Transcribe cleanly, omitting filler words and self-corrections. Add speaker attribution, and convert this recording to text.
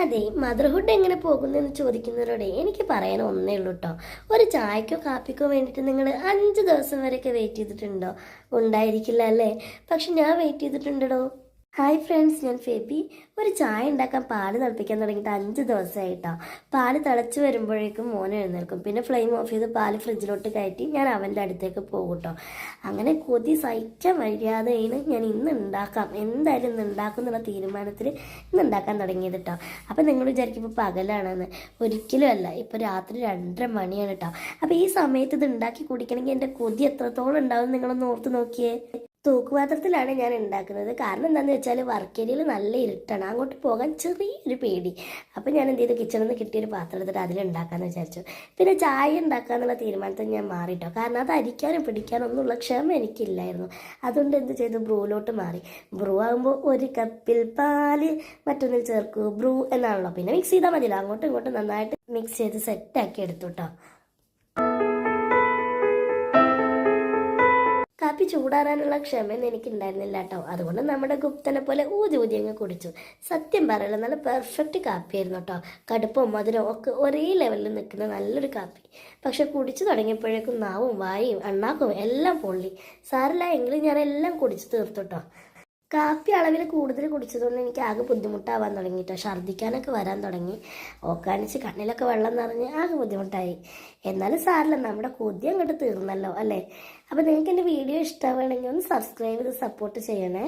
Speaker 1: അതെ, മദർഹുഡ് എങ്ങനെ പോകുന്നെന്ന് ചോദിക്കുന്നവരോടെ എനിക്ക് പറയാൻ ഒന്നേ ഉള്ളൂ കേട്ടോ. ഒരു ചായക്കോ കാപ്പിക്കോ വേണ്ടിയിട്ട് നിങ്ങൾ 5 ദിവസം വരെയൊക്കെ വെയിറ്റ് ചെയ്തിട്ടുണ്ടോ? ഉണ്ടായിരിക്കില്ല അല്ലേ? പക്ഷെ ഞാൻ വെയിറ്റ് ചെയ്തിട്ടുണ്ടോ. ഹായ് ഫ്രണ്ട്സ്, ഞാൻ ഫെബി. ഒരു ചായ ഉണ്ടാക്കാൻ പാല് തിളപ്പിക്കാൻ തുടങ്ങിയിട്ട് 5 ദിവസമായിട്ടോ. പാല് തിളച്ച് വരുമ്പോഴേക്കും മോൻ എഴുന്നേൽക്കും. പിന്നെ ഫ്ലെയിം ഓഫ് ചെയ്ത് പാല് ഫ്രിഡ്ജിലോട്ട് കയറ്റി ഞാൻ അവൻ്റെ അടുത്തേക്ക് പോകും കേട്ടോ. അങ്ങനെ കൊതി സഹിക്കാൻ വയ്യാതെയാണ് ഞാൻ ഇന്ന് ഉണ്ടാക്കാം, എന്തായാലും ഇന്ന് ഉണ്ടാക്കും എന്നുള്ള തീരുമാനത്തിൽ ഇന്ന് ഉണ്ടാക്കാൻ തുടങ്ങിയത് കേട്ടോ. അപ്പം നിങ്ങൾ വിചാരിക്കും ഇപ്പോൾ പകലാണെന്ന്. ഒരിക്കലും അല്ല, ഇപ്പോൾ രാത്രി 2:30 മണിയാണ് കേട്ടോ. അപ്പോൾ ഈ സമയത്ത് ഇത് ഉണ്ടാക്കി കുടിക്കണമെങ്കിൽ എൻ്റെ കൊതി എത്രത്തോളം ഉണ്ടാവും നിങ്ങളൊന്ന് ഓർത്ത് നോക്കിയേ. തൂക്കുപാത്രത്തിലാണ് ഞാൻ ഉണ്ടാക്കുന്നത്. കാരണം എന്താണെന്ന് വെച്ചാൽ വർക്ക് ഏരിയയിൽ നല്ല ഇരുട്ടാണ്, അങ്ങോട്ട് പോകാൻ ചെറിയൊരു പേടി. അപ്പം ഞാൻ എന്ത് ചെയ്തു, കിച്ചണിൽ നിന്ന് കിട്ടിയൊരു പാത്രം എടുത്തിട്ട് അതിലുണ്ടാക്കാമെന്ന് വിചാരിച്ചു. പിന്നെ ചായ ഉണ്ടാക്കാന്നുള്ള തീരുമാനത്തിൽ ഞാൻ മാറിയിട്ടോ. കാരണം അത് അരിക്കാനും പിടിക്കാനും ഒന്നുമുള്ള ക്ഷമ എനിക്കില്ലായിരുന്നു. അതുകൊണ്ട് എന്ത് ചെയ്തു, ബ്രൂലോട്ട് മാറി. ബ്രൂ ആകുമ്പോൾ 1 കപ്പിൽ പാല് മറ്റൊന്നിൽ ചേർക്കൂ ബ്രൂ എന്നാണല്ലോ. പിന്നെ മിക്സ് ചെയ്താൽ മതിയല്ലോ. അങ്ങോട്ടും ഇങ്ങോട്ടും നന്നായിട്ട് മിക്സ് ചെയ്ത് സെറ്റാക്കി എടുത്തു കേട്ടോ. കാപ്പി ചൂടാറാനുള്ള ക്ഷമയൊന്നും എനിക്ക് ഉണ്ടായിരുന്നില്ല കേട്ടോ. അതുകൊണ്ട് നമ്മുടെ ഗുപ്തനെ പോലെ ഊതി ഊതി അങ്ങ് കുടിച്ചു. സത്യം പറയല്ലോ, നല്ല പെർഫെക്റ്റ് കാപ്പിയായിരുന്നു കേട്ടോ. കടുപ്പവും മധുരവും ഒക്കെ ഒരേ ലെവലിൽ നിൽക്കുന്ന നല്ലൊരു കാപ്പി. പക്ഷെ കുടിച്ചു തുടങ്ങിയപ്പോഴേക്കും നാവും വായും അണ്ണാക്കും എല്ലാം പൊള്ളി. സാരല്ല, എങ്കിലും ഞാനെല്ലാം കുടിച്ചു തീർത്തു കേട്ടോ. കാപ്പി അളവിൽ കൂടുതൽ കുടിച്ചതുകൊണ്ട് എനിക്ക് ആകെ ബുദ്ധിമുട്ടാവാൻ തുടങ്ങി കേട്ടോ. ഛർദ്ദിക്കാനൊക്കെ വരാൻ തുടങ്ങി. ഓക്കാനിച്ച് കണ്ണിലൊക്കെ വെള്ളം നിറഞ്ഞ് ആകെ ബുദ്ധിമുട്ടായി. എന്നാലും സാറില്ല, നമ്മുടെ കൊതി അങ്ങോട്ട് തീർന്നല്ലോ അല്ലേ. അപ്പോൾ നിങ്ങൾക്ക് എൻ്റെ വീഡിയോ ഇഷ്ടമാണെങ്കിൽ ഒന്ന് സബ്സ്ക്രൈബ് ചെയ്ത് സപ്പോർട്ട് ചെയ്യണേ.